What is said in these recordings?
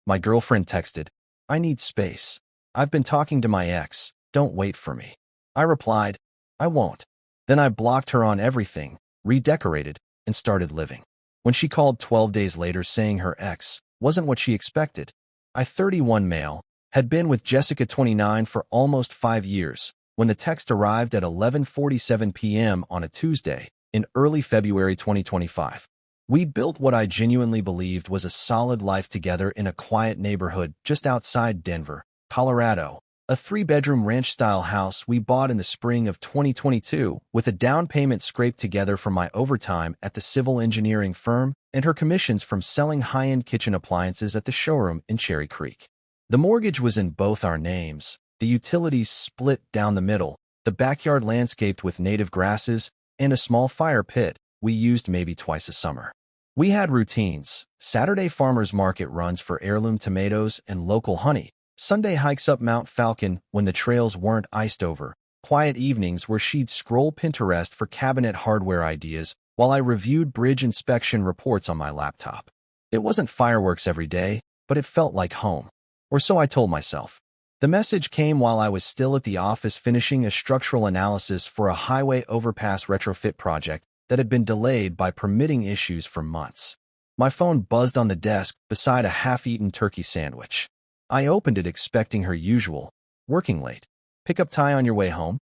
My girlfriend texted, "I need space. I've been talking to my ex. Don't wait for me." I replied, "I won't." Then I blocked her on everything, redecorated, and started living. When she called 12 days later saying her ex wasn't what she expected, I, 31 male, had been with Jessica, 29, for almost 5 years, when the text arrived at 11:47 p.m. on a Tuesday in early February 2025. We built what I genuinely believed was a solid life together in a quiet neighborhood just outside Denver, Colorado, a 3-bedroom ranch-style house we bought in the spring of 2022 with a down payment scraped together from my overtime at the civil engineering firm and her commissions from selling high-end kitchen appliances at the showroom in Cherry Creek. The mortgage was in both our names, the utilities split down the middle, the backyard landscaped with native grasses, and a small fire pit we used maybe twice a summer. We had routines: Saturday farmers market runs for heirloom tomatoes and local honey, Sunday hikes up Mount Falcon when the trails weren't iced over, quiet evenings where she'd scroll Pinterest for cabinet hardware ideas while I reviewed bridge inspection reports on my laptop. It wasn't fireworks every day, but it felt like home. Or so I told myself. The message came while I was still at the office finishing a structural analysis for a highway overpass retrofit project that had been delayed by permitting issues for months. My phone buzzed on the desk beside a half-eaten turkey sandwich. I opened it expecting her usual, "Working late. Pick up tie on your way home?"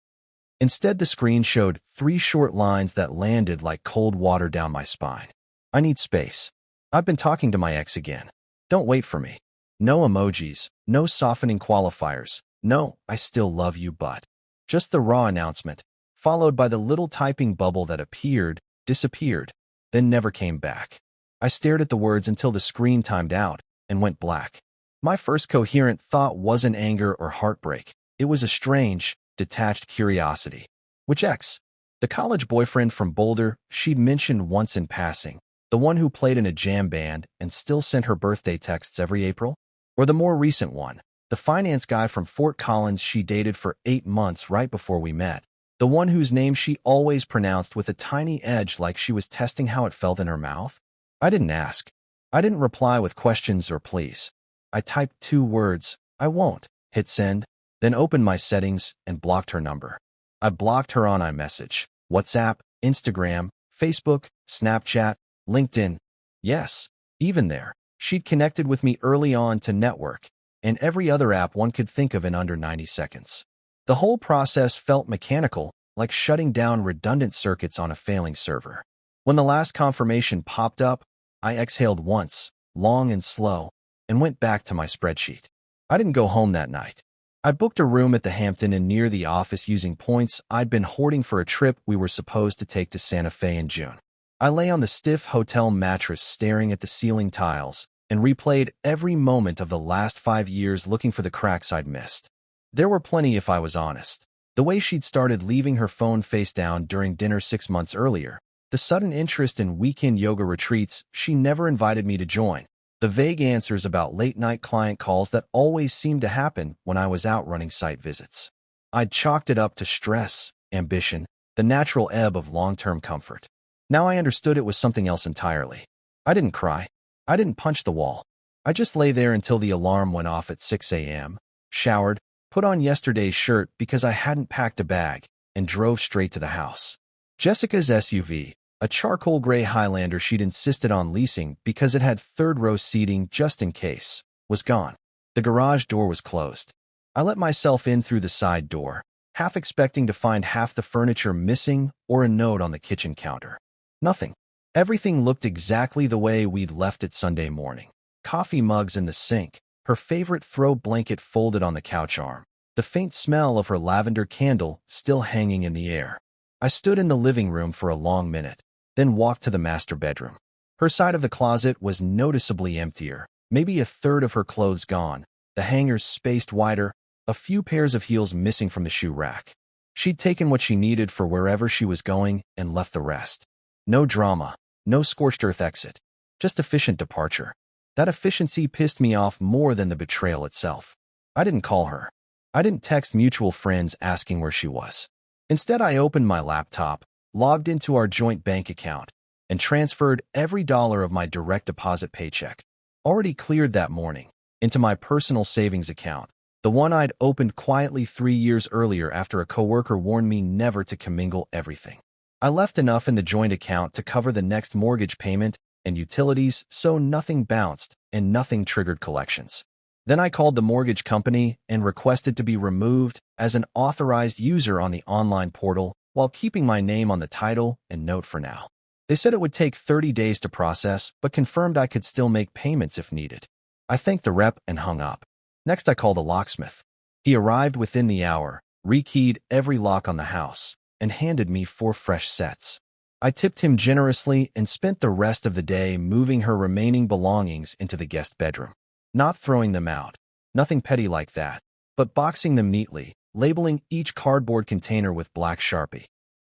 Instead, the screen showed 3 short lines that landed like cold water down my spine. "I need space. I've been talking to my ex again. Don't wait for me." No emojis, no softening qualifiers, no "I still love you but." Just the raw announcement, followed by the little typing bubble that appeared, disappeared, then never came back. I stared at the words until the screen timed out and went black. My first coherent thought wasn't anger or heartbreak. It was a strange, detached curiosity. Which ex? The college boyfriend from Boulder she'd mentioned once in passing, the one who played in a jam band and still sent her birthday texts every April? Or the more recent one, the finance guy from Fort Collins she dated for 8 months right before we met, the one whose name she always pronounced with a tiny edge like she was testing how it felt in her mouth? I didn't ask. I didn't reply with questions or pleas. I typed 2 words, "I won't," hit send, then opened my settings and blocked her number. I blocked her on iMessage, WhatsApp, Instagram, Facebook, Snapchat, LinkedIn. Yes, even there, she'd connected with me early on to network, and every other app one could think of in under 90 seconds. The whole process felt mechanical, like shutting down redundant circuits on a failing server. When the last confirmation popped up, I exhaled once, long and slow, and went back to my spreadsheet. I didn't go home that night. I booked a room at the Hampton Inn near the office using points I'd been hoarding for a trip we were supposed to take to Santa Fe in June. I lay on the stiff hotel mattress staring at the ceiling tiles and replayed every moment of the last 5 years looking for the cracks I'd missed. There were plenty if I was honest. The way she'd started leaving her phone face down during dinner 6 months earlier, the sudden interest in weekend yoga retreats she never invited me to join, the vague answers about late-night client calls that always seemed to happen when I was out running site visits. I'd chalked it up to stress, ambition, the natural ebb of long-term comfort. Now I understood it was something else entirely. I didn't cry. I didn't punch the wall. I just lay there until the alarm went off at 6 a.m., showered, put on yesterday's shirt because I hadn't packed a bag, and drove straight to the house. Jessica's SUV, a charcoal gray Highlander she'd insisted on leasing because it had third-row seating just in case, was gone. The garage door was closed. I let myself in through the side door, half expecting to find half the furniture missing or a note on the kitchen counter. Nothing. Everything looked exactly the way we'd left it Sunday morning. Coffee mugs in the sink, her favorite throw blanket folded on the couch arm, the faint smell of her lavender candle still hanging in the air. I stood in the living room for a long minute, then walked to the master bedroom. Her side of the closet was noticeably emptier, maybe a third of her clothes gone, the hangers spaced wider, a few pairs of heels missing from the shoe rack. She'd taken what she needed for wherever she was going and left the rest. No drama, no scorched earth exit, just efficient departure. That efficiency pissed me off more than the betrayal itself. I didn't call her. I didn't text mutual friends asking where she was. Instead, I opened my laptop, logged into our joint bank account, and transferred every dollar of my direct deposit paycheck, already cleared that morning, into my personal savings account, the one I'd opened quietly 3 years earlier after a coworker warned me never to commingle everything. I left enough in the joint account to cover the next mortgage payment and utilities, so nothing bounced and nothing triggered collections. Then I called the mortgage company and requested to be removed as an authorized user on the online portal while keeping my name on the title and note for now. They said it would take 30 days to process, but confirmed I could still make payments if needed. I thanked the rep and hung up. Next, I called a locksmith. He arrived within the hour, rekeyed every lock on the house, and handed me 4 fresh sets. I tipped him generously and spent the rest of the day moving her remaining belongings into the guest bedroom. Not throwing them out, nothing petty like that, but boxing them neatly, labeling each cardboard container with black Sharpie.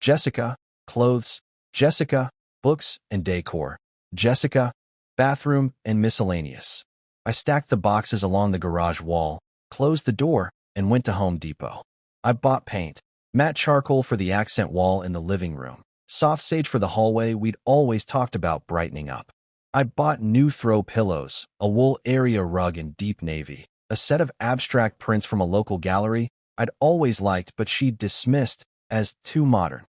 Jessica, clothes. Jessica, books and decor. Jessica, bathroom and miscellaneous. I stacked the boxes along the garage wall, closed the door, and went to Home Depot. I bought paint, matte charcoal for the accent wall in the living room, soft sage for the hallway we'd always talked about brightening up. I bought new throw pillows, a wool area rug in deep navy, a set of abstract prints from a local gallery I'd always liked but she'd dismissed as too modern.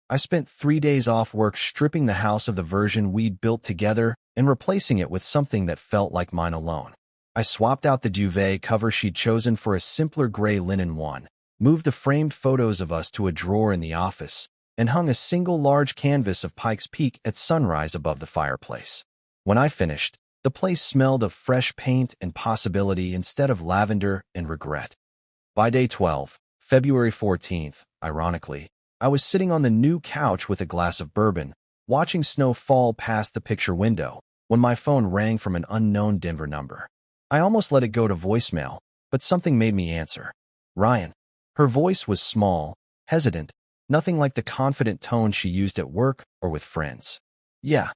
I spent 3 days off work stripping the house of the version we'd built together and replacing it with something that felt like mine alone. I swapped out the duvet cover she'd chosen for a simpler gray linen one, moved the framed photos of us to a drawer in the office, and hung a single large canvas of Pikes Peak at sunrise above the fireplace. When I finished, the place smelled of fresh paint and possibility instead of lavender and regret. By day 12, February 14th, ironically, I was sitting on the new couch with a glass of bourbon, watching snow fall past the picture window, when my phone rang from an unknown Denver number. I almost let it go to voicemail, but something made me answer. Ryan. Her voice was small, hesitant, nothing like the confident tone she used at work or with friends. Yeah,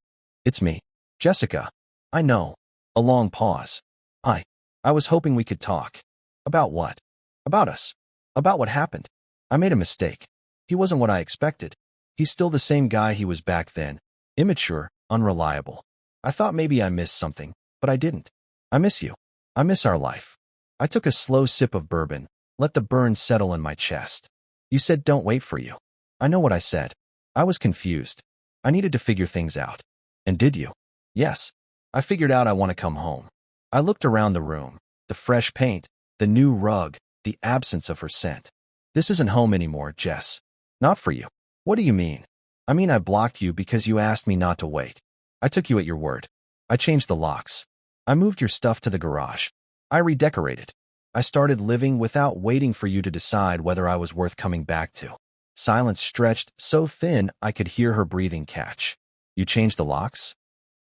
it's me. Jessica. I know. A long pause. I was hoping we could talk. About what? About us. About what happened. I made a mistake. He wasn't what I expected. He's still the same guy he was back then. Immature, unreliable. I thought maybe I missed something, but I didn't. I miss you. I miss our life. I took a slow sip of bourbon, let the burn settle in my chest. You said don't wait for you. I know what I said. I was confused. I needed to figure things out. And did you? Yes. I figured out I want to come home. I looked around the room. The fresh paint, the new rug, the absence of her scent. This isn't home anymore, Jess. Not for you. What do you mean? I mean I blocked you because you asked me not to wait. I took you at your word. I changed the locks. I moved your stuff to the garage. I redecorated. I started living without waiting for you to decide whether I was worth coming back to. Silence stretched so thin I could hear her breathing catch. You changed the locks?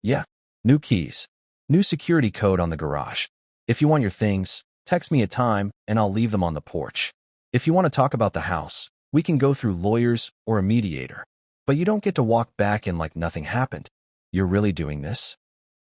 Yeah. New keys. New security code on the garage. If you want your things, text me a time and I'll leave them on the porch. If you want to talk about the house, we can go through lawyers or a mediator. But you don't get to walk back in like nothing happened. You're really doing this?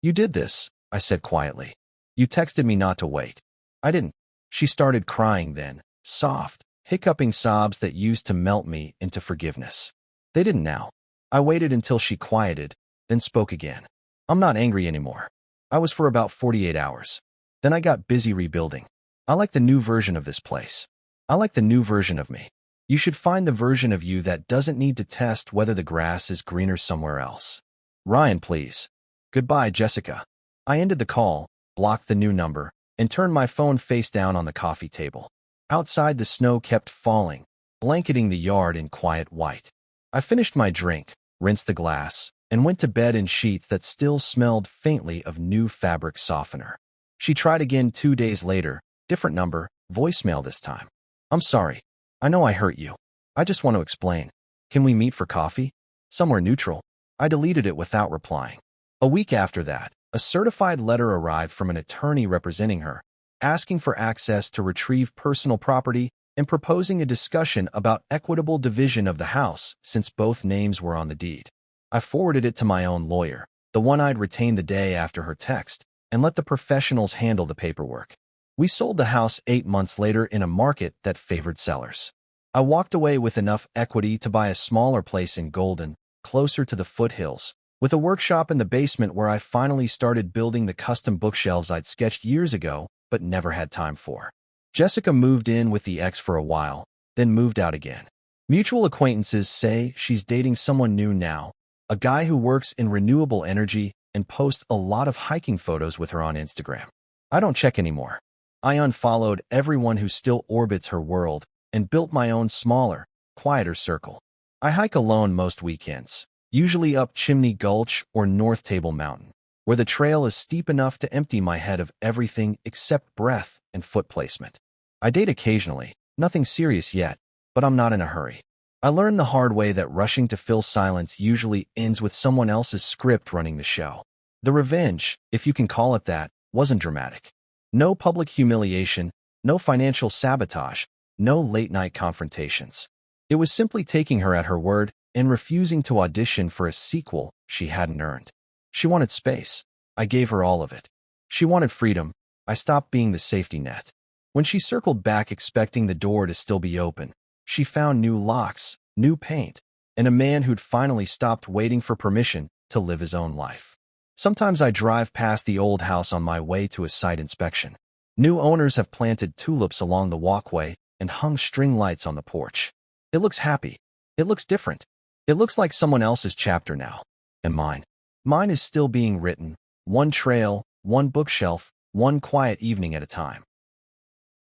You did this, I said quietly. You texted me not to wait. I didn't. She started crying then, soft, hiccuping sobs that used to melt me into forgiveness. They didn't now. I waited until she quieted, then spoke again. I'm not angry anymore. I was for about 48 hours. Then I got busy rebuilding. I like the new version of this place. I like the new version of me. You should find the version of you that doesn't need to test whether the grass is greener somewhere else. Ryan, please. Goodbye, Jessica. I ended the call, blocked the new number, and turned my phone face down on the coffee table. Outside, the snow kept falling, blanketing the yard in quiet white. I finished my drink, rinsed the glass, and went to bed in sheets that still smelled faintly of new fabric softener. She tried again 2 days later, different number, voicemail this time. I'm sorry. I know I hurt you. I just want to explain. Can we meet for coffee? Somewhere neutral. I deleted it without replying. A week after that, a certified letter arrived from an attorney representing her, asking for access to retrieve personal property and proposing a discussion about equitable division of the house since both names were on the deed. I forwarded it to my own lawyer, the one I'd retained the day after her text, and let the professionals handle the paperwork. We sold the house 8 months later in a market that favored sellers. I walked away with enough equity to buy a smaller place in Golden, closer to the foothills, with a workshop in the basement where I finally started building the custom bookshelves I'd sketched years ago but never had time for. Jessica moved in with the ex for a while, then moved out again. Mutual acquaintances say she's dating someone new now, a guy who works in renewable energy and posts a lot of hiking photos with her on Instagram. I don't check anymore. I unfollowed everyone who still orbits her world and built my own smaller, quieter circle. I hike alone most weekends, usually up Chimney Gulch or North Table Mountain, where the trail is steep enough to empty my head of everything except breath and foot placement. I date occasionally, nothing serious yet, but I'm not in a hurry. I learned the hard way that rushing to fill silence usually ends with someone else's script running the show. The revenge, if you can call it that, wasn't dramatic. No public humiliation, no financial sabotage, no late-night confrontations. It was simply taking her at her word and refusing to audition for a sequel she hadn't earned. She wanted space. I gave her all of it. She wanted freedom. I stopped being the safety net. When she circled back expecting the door to still be open, she found new locks, new paint, and a man who'd finally stopped waiting for permission to live his own life. Sometimes I drive past the old house on my way to a site inspection. New owners have planted tulips along the walkway and hung string lights on the porch. It looks happy. It looks different. It looks like someone else's chapter now. And mine. Mine is still being written, one trail, one bookshelf, one quiet evening at a time.